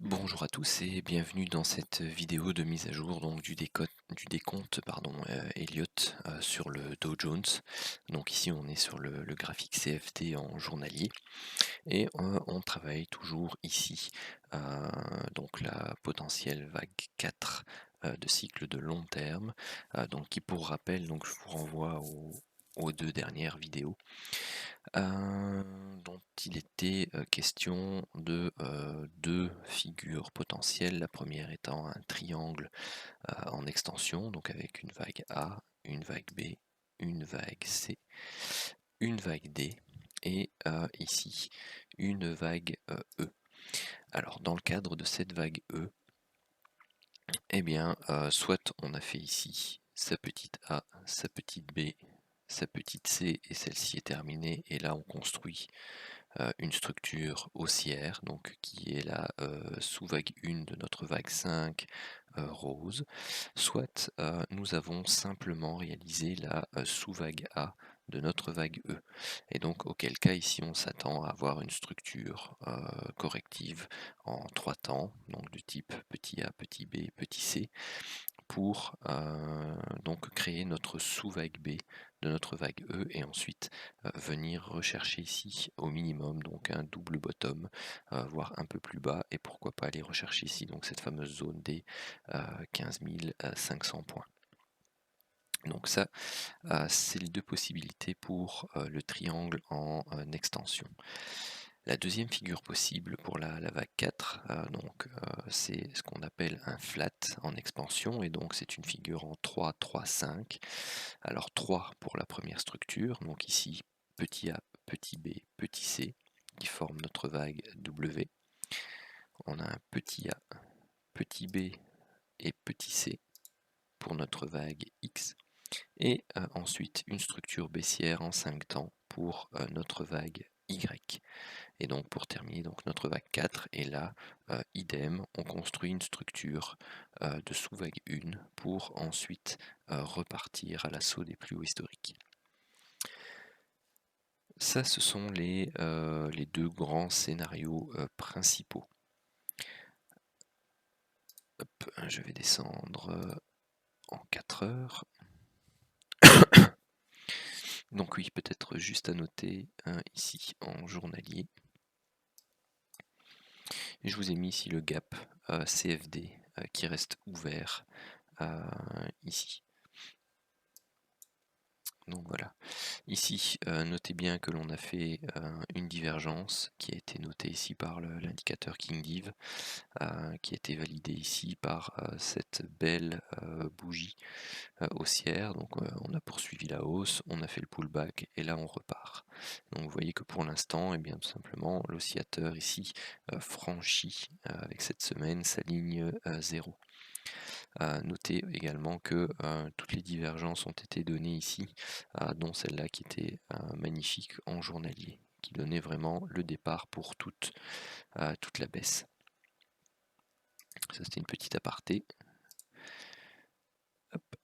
Bonjour à tous et bienvenue dans cette vidéo de mise à jour donc du décompte Elliott sur le Dow Jones. Donc ici on est sur le graphique CFD en journalier et on travaille toujours ici donc la potentielle vague 4 de cycle de long terme, donc qui pour rappel, donc je vous renvoie aux deux dernières vidéos dont il était question de deux figures potentielles. La première étant un triangle en extension, donc avec une vague A, une vague B, une vague C, une vague D et ici une vague E. Alors dans le cadre de cette vague E, eh bien soit on a fait ici sa petite A, sa petite B, sa petite C et celle-ci est terminée et là on construit une structure haussière, donc qui est la sous-vague 1 de notre vague 5 rose, soit nous avons simplement réalisé la sous-vague A de notre vague E. Et donc auquel cas ici on s'attend à avoir une structure corrective en trois temps, donc du type petit a, petit b, petit c, pour donc créer notre sous-vague B de notre vague E et ensuite venir rechercher ici au minimum donc un double bottom, voire un peu plus bas, et pourquoi pas aller rechercher ici donc cette fameuse zone des 15 500 points. Donc ça, c'est les deux possibilités pour le triangle en extension. La deuxième figure possible pour la vague 4, c'est ce qu'on appelle un flat en expansion, et donc c'est une figure en 3, 3, 5. Alors 3 pour la première structure, donc ici petit a, petit b, petit c, qui forment notre vague W. On a un petit a, petit b et petit c pour notre vague X. Et ensuite une structure baissière en 5 temps pour notre vague Y. Et donc pour terminer donc notre vague 4, et là idem, on construit une structure de sous-vague 1 pour ensuite repartir à l'assaut des plus hauts historiques. Ça, ce sont les deux grands scénarios principaux. Hop, je vais descendre en 4 heures. Donc oui, peut-être juste à noter ici en journalier. Je vous ai mis ici le gap CFD qui reste ouvert ici. Donc voilà. Ici, notez bien que l'on a fait une divergence qui a été notée ici par l'indicateur KingDiv, qui a été validé ici par cette belle bougie haussière. Donc on a poursuivi la hausse, on a fait le pullback et là on repart. Donc vous voyez que pour l'instant, eh bien tout simplement, l'oscillateur ici franchit avec cette semaine sa ligne 0. Notez également que toutes les divergences ont été données ici, dont celle-là qui était magnifique en journalier, qui donnait vraiment le départ pour toute la baisse. Ça, c'était une petite aparté. Hop.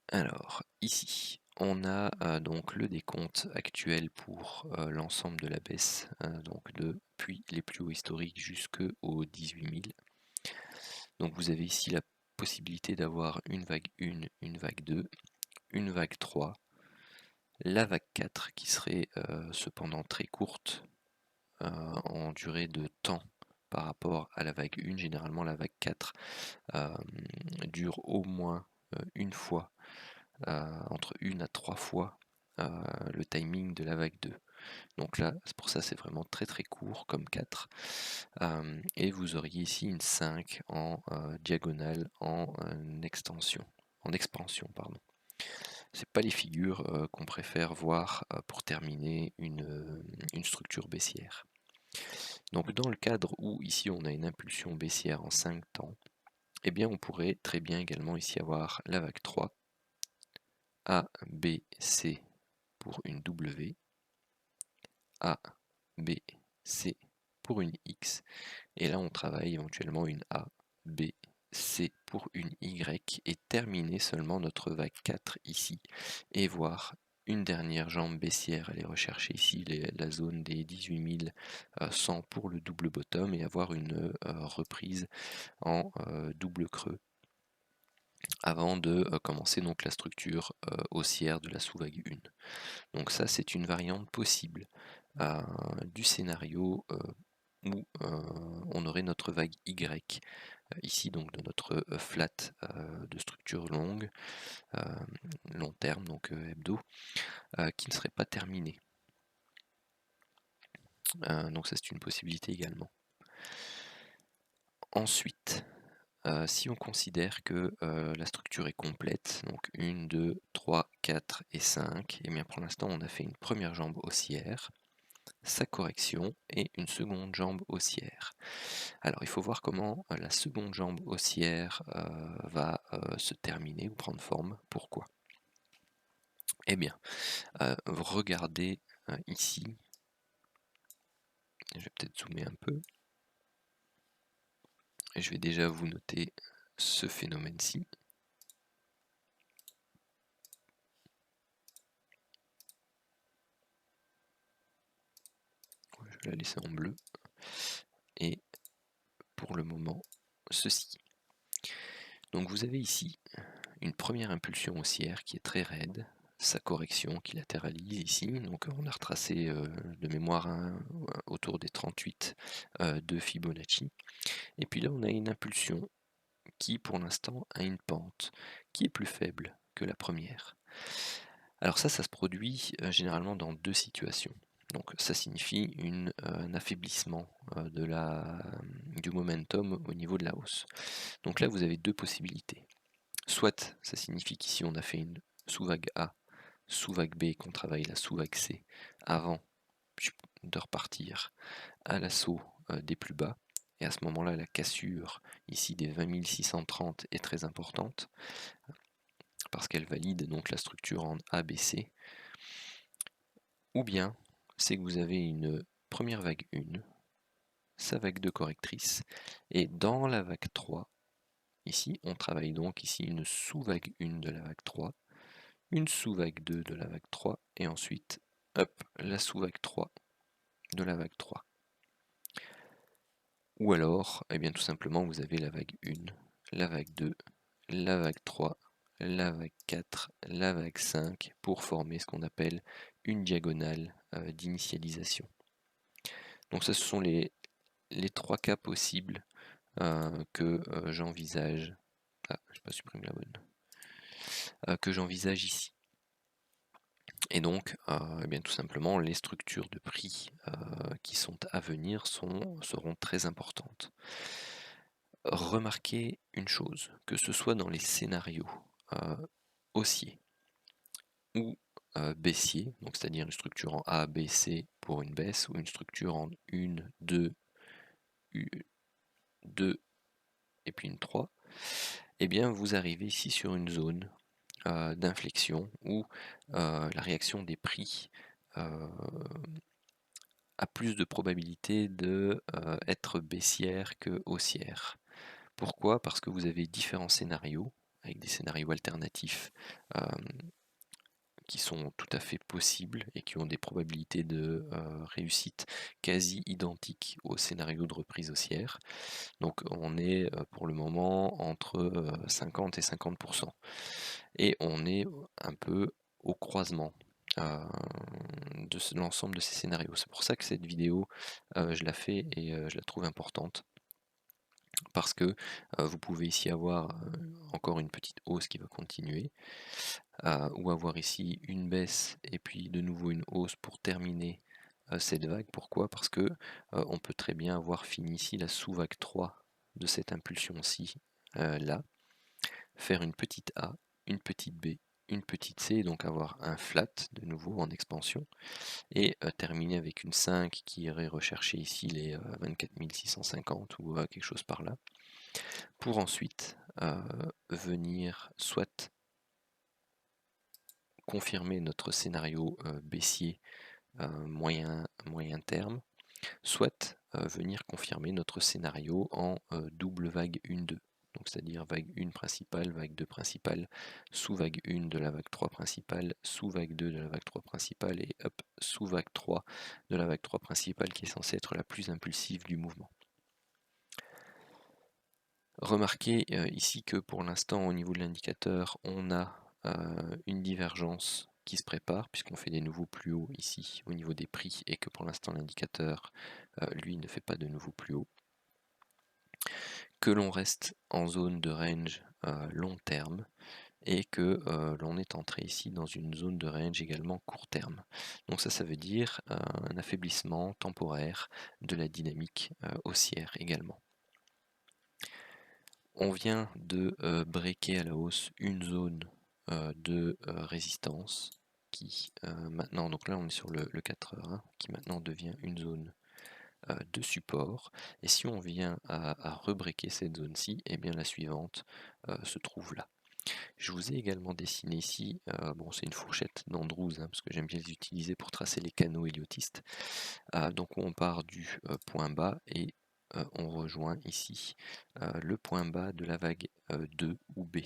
Alors ici on a donc le décompte actuel pour l'ensemble de la baisse, donc depuis les plus hauts historiques jusqu'aux 18 000. Donc vous avez ici la possibilité d'avoir une vague 1, une vague 2, une vague 3, la vague 4 qui serait cependant très courte en durée de temps par rapport à la vague 1. Généralement la vague 4 dure au moins une fois, entre 1 à 3 fois le timing de la vague 2. Donc là, pour ça, c'est vraiment très très court comme 4. Et vous auriez ici une 5 en diagonale en extension, en expansion, pardon. C'est pas les figures qu'on préfère voir pour terminer une structure baissière. Donc dans le cadre où ici on a une impulsion baissière en 5 temps, eh bien on pourrait très bien également ici avoir la vague 3, A, B, C pour une W, A, B, C pour une X, et là on travaille éventuellement une A, B, C pour une Y, et terminer seulement notre vague 4 ici, et voir une dernière jambe baissière, aller rechercher ici la zone des 18100 pour le double bottom et avoir une reprise en double creux avant de commencer donc la structure haussière de la sous-vague 1. Donc ça, c'est une variante possible du scénario où on aurait notre vague Y, ici donc de notre flat de structure longue, long terme, donc hebdo, qui ne serait pas terminée. Donc ça, c'est une possibilité également. Ensuite, si on considère que la structure est complète, donc 1, 2, 3, 4 et 5, et bien pour l'instant on a fait une première jambe haussière, sa correction et une seconde jambe haussière. Alors il faut voir comment la seconde jambe haussière va se terminer ou prendre forme. Pourquoi? Eh bien, regardez ici, je vais peut-être zoomer un peu, et je vais déjà vous noter ce phénomène-ci. Je vais la laisser en bleu. Et pour le moment, ceci. Donc vous avez ici une première impulsion haussière qui est très raide, sa correction qui latéralise ici, donc on a retracé de mémoire autour des 38 de Fibonacci, et puis là on a une impulsion qui pour l'instant a une pente qui est plus faible que la première. Alors ça se produit généralement dans deux situations. Donc ça signifie un affaiblissement du momentum au niveau de la hausse. Donc là vous avez deux possibilités. Soit ça signifie qu'ici on a fait une sous-vague A, sous-vague B, qu'on travaille la sous-vague C avant de repartir à l'assaut des plus bas. Et à ce moment-là, la cassure ici des 20 630 est très importante parce qu'elle valide donc la structure en ABC. Ou bien c'est que vous avez une première vague 1, sa vague 2 correctrice, et dans la vague 3, ici on travaille donc ici une sous-vague 1 de la vague 3, une sous-vague 2 de la vague 3, et ensuite, hop, la sous-vague 3 de la vague 3. Ou alors, eh bien tout simplement, vous avez la vague 1, la vague 2, la vague 3, la vague 4, la vague 5, pour former ce qu'on appelle une diagonale d'initialisation. Donc ce sont les trois cas possibles que j'envisage. Ah, je n'ai pas supprimé la bonne. Que j'envisage ici. Et donc, eh bien, tout simplement, les structures de prix qui sont à venir seront très importantes. Remarquez une chose, que ce soit dans les scénarios haussiers ou baissiers, donc c'est-à-dire une structure en A, B, C pour une baisse, ou une structure en 1, 2, 2 et puis une 3, eh bien vous arrivez ici sur une zone d'inflexion où la réaction des prix a plus de probabilité de être baissière que haussière. Pourquoi? Parce que vous avez différents scénarios, avec des scénarios alternatifs qui sont tout à fait possibles et qui ont des probabilités de réussite quasi identiques au scénario de reprise haussière. Donc on est pour le moment entre 50 et 50%. Et on est un peu au croisement de l'ensemble de ces scénarios. C'est pour ça que cette vidéo, je la fais et je la trouve importante. Parce que vous pouvez ici avoir encore une petite hausse qui va continuer, ou avoir ici une baisse et puis de nouveau une hausse pour terminer cette vague. Pourquoi? Parce que on peut très bien avoir fini ici la sous-vague 3 de cette impulsion-ci, là, faire une petite A, une petite B, une petite C, et donc avoir un flat de nouveau en expansion, et terminer avec une 5 qui irait rechercher ici les 24 650 ou quelque chose par là, pour ensuite venir soit confirmer notre scénario baissier moyen terme, soit venir confirmer notre scénario en double vague 1-2. donc c'est-à-dire vague 1 principale, vague 2 principale, sous-vague 1 de la vague 3 principale, sous-vague 2 de la vague 3 principale, et hop, sous-vague 3 de la vague 3 principale qui est censée être la plus impulsive du mouvement. Remarquez ici que pour l'instant au niveau de l'indicateur on a une divergence qui se prépare puisqu'on fait des nouveaux plus hauts ici au niveau des prix et que pour l'instant l'indicateur lui ne fait pas de nouveaux plus hauts. Que l'on reste en zone de range long terme et que l'on est entré ici dans une zone de range également court terme. Donc ça veut dire un affaiblissement temporaire de la dynamique haussière également. On vient de breaker à la hausse une zone de résistance qui maintenant, donc là on est sur le 4 heures, hein, qui maintenant devient une zone de support. Et si on vient à rebreaker cette zone-ci, et bien la suivante se trouve là. Je vous ai également dessiné ici, bon c'est une fourchette d'Andrews, hein, parce que j'aime bien les utiliser pour tracer les canaux héliotistes. Donc on part du point bas et on rejoint ici le point bas de la vague 2 ou B.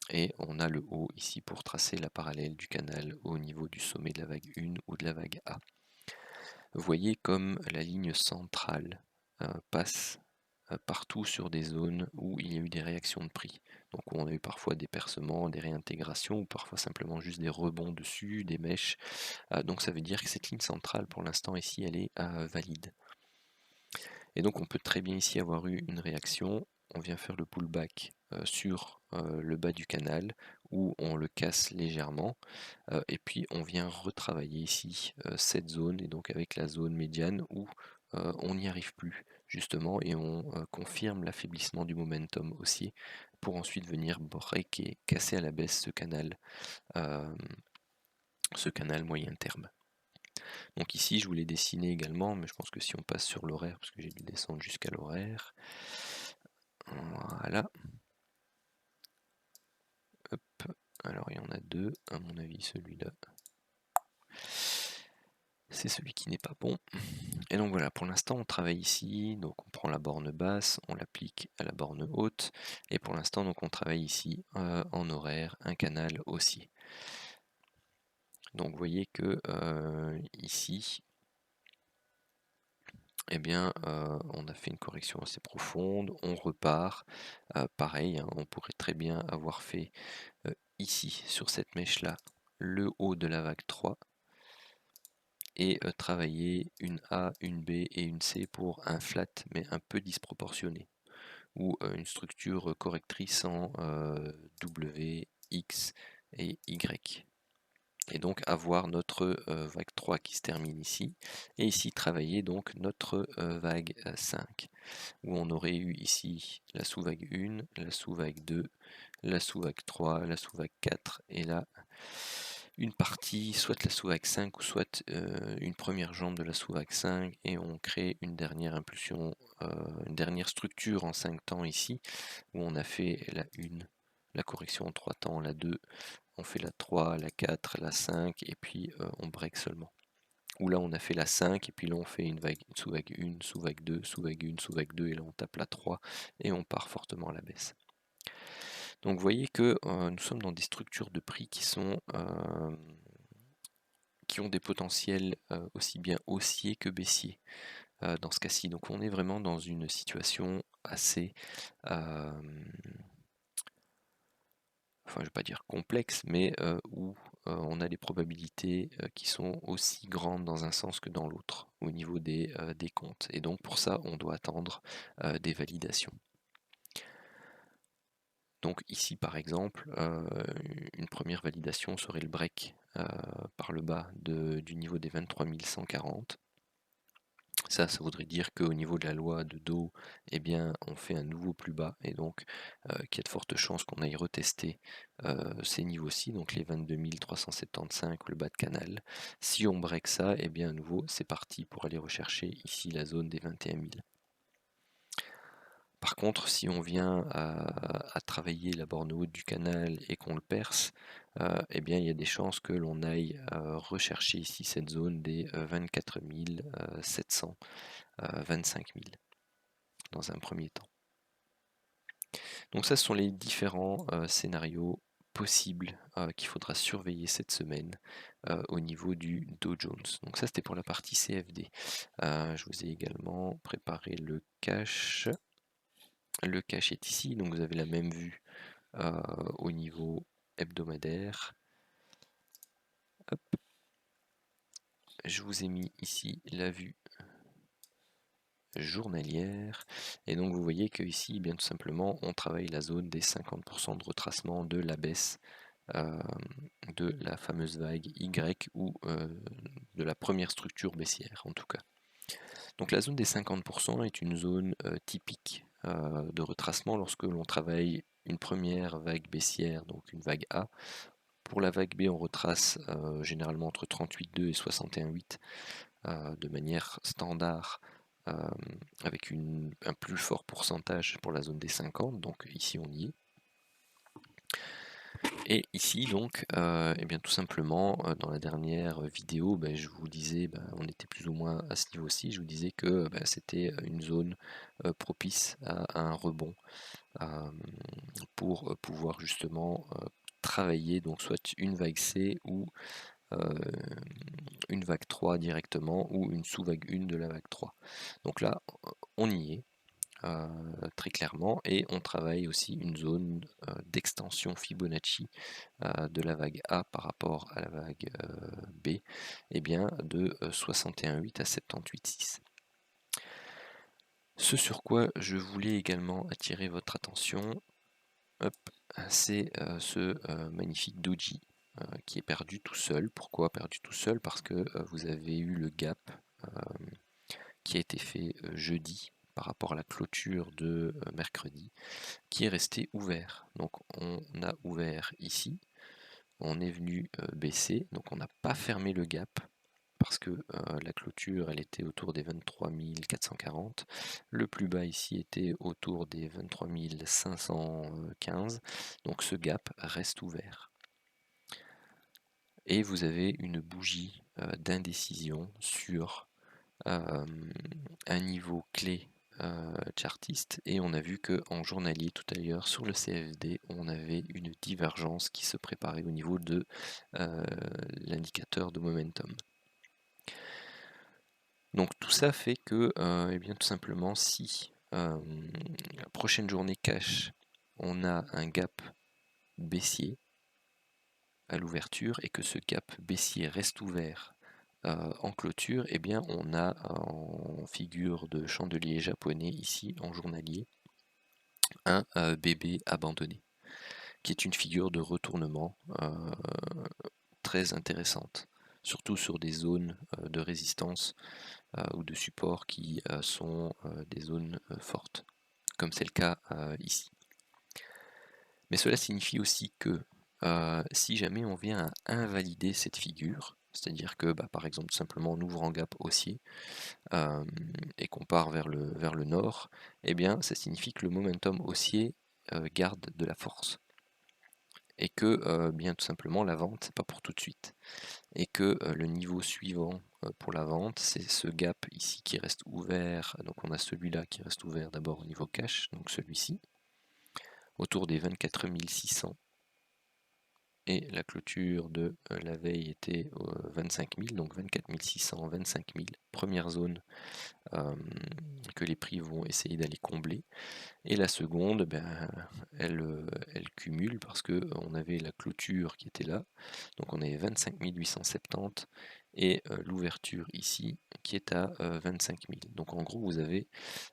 Et on a le haut ici pour tracer la parallèle du canal au niveau du sommet de la vague 1 ou de la vague A. Vous voyez comme la ligne centrale passe partout sur des zones où il y a eu des réactions de prix. Donc on a eu parfois des percements, des réintégrations, ou parfois simplement juste des rebonds dessus, des mèches. Donc ça veut dire que cette ligne centrale pour l'instant ici elle est valide. Et donc on peut très bien ici avoir eu une réaction, on vient faire le pullback sur le bas du canal où on le casse légèrement et puis on vient retravailler ici cette zone et donc avec la zone médiane où on n'y arrive plus justement et on confirme l'affaiblissement du momentum haussier pour ensuite venir breaker, casser à la baisse ce canal moyen terme. Donc ici je vous l'ai dessiné également, mais je pense que si on passe sur l'horaire, parce que j'ai dû descendre jusqu'à l'horaire, voilà. Hop. Alors il y en a deux, à mon avis celui-là, c'est celui qui n'est pas bon. Et donc voilà, pour l'instant on travaille ici, donc on prend la borne basse, on l'applique à la borne haute, et pour l'instant donc on travaille ici en horaire, un canal haussier. Donc vous voyez que ici, eh bien, on a fait une correction assez profonde, on repart, pareil, hein, on pourrait très bien avoir fait ici, sur cette mèche-là, le haut de la vague 3, et travailler une A, une B et une C pour un flat, mais un peu disproportionné, ou une structure correctrice en W, X et Y. Et donc avoir notre vague 3 qui se termine ici, et ici travailler donc notre vague 5, où on aurait eu ici la sous-vague 1, la sous-vague 2, la sous-vague 3, la sous-vague 4, et là une partie, soit la sous-vague 5, ou soit une première jambe de la sous-vague 5, et on crée une dernière impulsion, une dernière structure en 5 temps ici, où on a fait la 1, la correction en 3 temps, la 2, on fait la 3, la 4, la 5, et puis on break seulement. Ou là on a fait la 5, et puis là on fait une sous-vague 1, sous-vague 2, sous-vague 1, sous-vague 2, et là on tape la 3, et on part fortement à la baisse. Donc vous voyez que nous sommes dans des structures de prix qui ont des potentiels aussi bien haussiers que baissiers dans ce cas-ci. Donc on est vraiment dans une situation assez enfin je ne vais pas dire complexe, mais où on a des probabilités qui sont aussi grandes dans un sens que dans l'autre au niveau des comptes. Et donc pour ça, on doit attendre des validations. Donc ici par exemple, une première validation serait le break par le bas du niveau des 23 140. Ça voudrait dire qu'au niveau de la loi de Dow, eh bien, on fait un nouveau plus bas, et donc qu'il y a de fortes chances qu'on aille retester ces niveaux-ci, donc les 22 375, le bas de canal. Si on break ça, eh bien à nouveau, c'est parti pour aller rechercher ici la zone des 21 000. Par contre, si on vient à travailler la borne haute du canal et qu'on le perce, eh bien, il y a des chances que l'on aille rechercher ici cette zone des 24 700, 25 000 dans un premier temps. Donc ça, ce sont les différents scénarios possibles qu'il faudra surveiller cette semaine au niveau du Dow Jones. Donc ça, c'était pour la partie CFD. Je vous ai également préparé le cash. Le cash est ici, donc vous avez la même vue au niveau hebdomadaire. Hop. Je vous ai mis ici la vue journalière, et donc vous voyez que ici, bien tout simplement, on travaille la zone des 50% de retracement de la baisse de la fameuse vague Y, ou de la première structure baissière en tout cas. Donc la zone des 50% est une zone typique de retracement lorsque l'on travaille une première vague baissière, donc une vague A. Pour la vague B, on retrace généralement entre 38,2 et 61,8 de manière standard, avec un plus fort pourcentage pour la zone des 50, donc ici on y est. Et ici donc, eh bien tout simplement, dans la dernière vidéo, je vous disais, on était plus ou moins à ce niveau-ci, je vous disais que c'était une zone propice à un rebond, pour pouvoir justement travailler donc soit une vague C ou une vague 3 directement, ou une sous-vague 1 de la vague 3. Donc là, on y est. Très clairement, et on travaille aussi une zone d'extension Fibonacci de la vague A par rapport à la vague B, et bien de 61,8 à 78,6. Ce sur quoi je voulais également attirer votre attention, c'est ce magnifique doji qui est perdu tout seul. Pourquoi perdu tout seul? Parce que vous avez eu le gap qui a été fait jeudi par rapport à la clôture de mercredi, qui est resté ouvert. Donc on a ouvert ici, on est venu baisser, donc on n'a pas fermé le gap, parce que la clôture elle était autour des 23 440, le plus bas ici était autour des 23 515, donc ce gap reste ouvert. Et vous avez une bougie d'indécision sur un niveau clé chartiste, et on a vu que en journalier tout à l'heure sur le CFD on avait une divergence qui se préparait au niveau de l'indicateur de momentum. Donc tout ça fait que eh bien tout simplement, si la prochaine journée cash on a un gap baissier à l'ouverture et que ce gap baissier reste ouvert en clôture, eh bien on a en figure de chandelier japonais ici en journalier un bébé abandonné, qui est une figure de retournement très intéressante, surtout sur des zones de résistance ou de support qui sont des zones fortes, comme c'est le cas ici. Mais cela signifie aussi que si jamais on vient à invalider cette figure, c'est-à-dire que par exemple tout simplement on ouvre en gap haussier et qu'on part vers le nord, eh bien ça signifie que le momentum haussier garde de la force, et que bien tout simplement la vente c'est pas pour tout de suite, et que le niveau suivant pour la vente c'est ce gap ici qui reste ouvert. Donc on a celui-là qui reste ouvert d'abord au niveau cash, donc celui-ci autour des 24 600, et la clôture de la veille était 25 000, donc 24 600, 25 000, première zone que les prix vont essayer d'aller combler. Et la seconde, elle cumule, parce que on avait la clôture qui était là, donc on avait 25 870, et l'ouverture ici qui est à 25 000. Donc en gros vous avez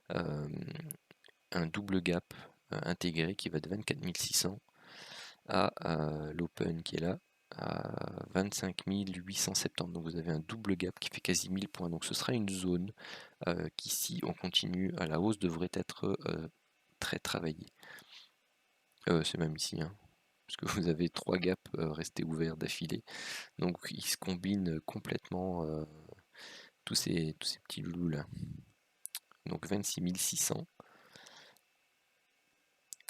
un double gap intégré qui va de 24 600 à l'open qui est là à 25 870. Donc vous avez un double gap qui fait quasi 1000 points. Donc ce sera une zone qui, si on continue à la hausse, devrait être très travaillée. C'est même ici, hein, parce que vous avez 3 gaps restés ouverts d'affilée. Donc ils se combinent complètement tous ces petits loulous là. Donc 26 600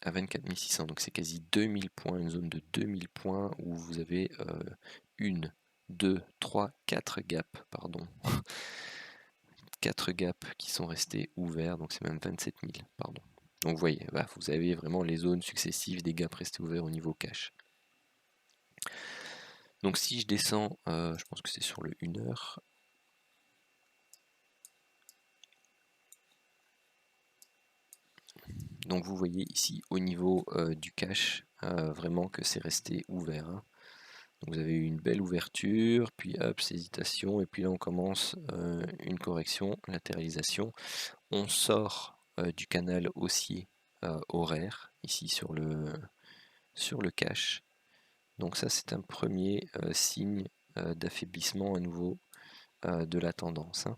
à 24 600, donc c'est quasi 2000 points, une zone de 2000 points où vous avez 1, 2, 3, 4 gaps, pardon. 4 gaps qui sont restés ouverts, donc c'est même 27 000, pardon. Donc vous voyez, bah, vous avez vraiment les zones successives des gaps restés ouverts au niveau cache. Donc si je descends, je pense que c'est sur le 1 heure. Donc vous voyez ici au niveau du cache, vraiment que c'est resté ouvert. Hein. Donc vous avez eu une belle ouverture, puis hop, c'est hésitation, et puis là on commence une correction, latéralisation. On sort du canal haussier horaire, ici sur le cache. Donc ça c'est un premier signe d'affaiblissement à nouveau de la tendance. Hein.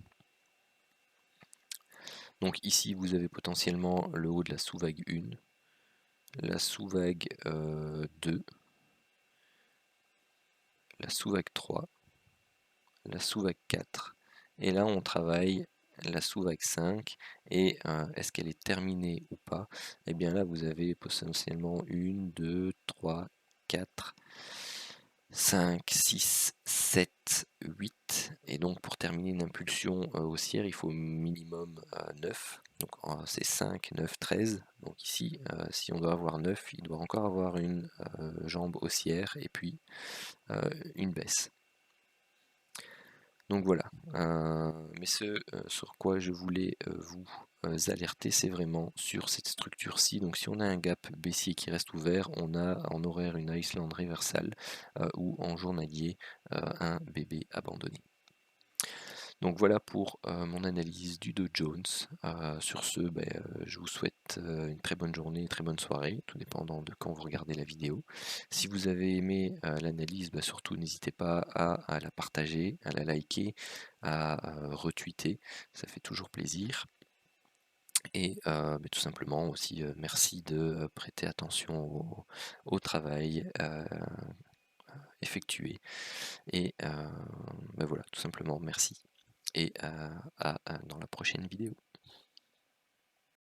Donc ici vous avez potentiellement le haut de la sous-vague 1, la sous-vague 2, la sous-vague 3, la sous-vague 4, et là on travaille la sous-vague 5, et est-ce qu'elle est terminée ou pas? Et bien là vous avez potentiellement 1, 2, 3, 4, 5, 6, 7, 8, et donc pour terminer une impulsion haussière il faut minimum 9, donc c'est 5, 9, 13, donc ici si on doit avoir 9, il doit encore avoir une jambe haussière et puis une baisse. Donc voilà, mais ce sur quoi je voulais vous alerter, c'est vraiment sur cette structure-ci. Donc si on a un gap baissier qui reste ouvert, on a en horaire une Iceland reversal ou en journalier un BB abandonné. Donc voilà pour mon analyse du Dow Jones. Sur ce, je vous souhaite une très bonne journée, une très bonne soirée, tout dépendant de quand vous regardez la vidéo. Si vous avez aimé l'analyse, surtout n'hésitez pas à la partager, à la liker, à retweeter, ça fait toujours plaisir. Et tout simplement aussi merci de prêter attention au travail effectué. Et voilà, tout simplement merci. Et dans la prochaine vidéo.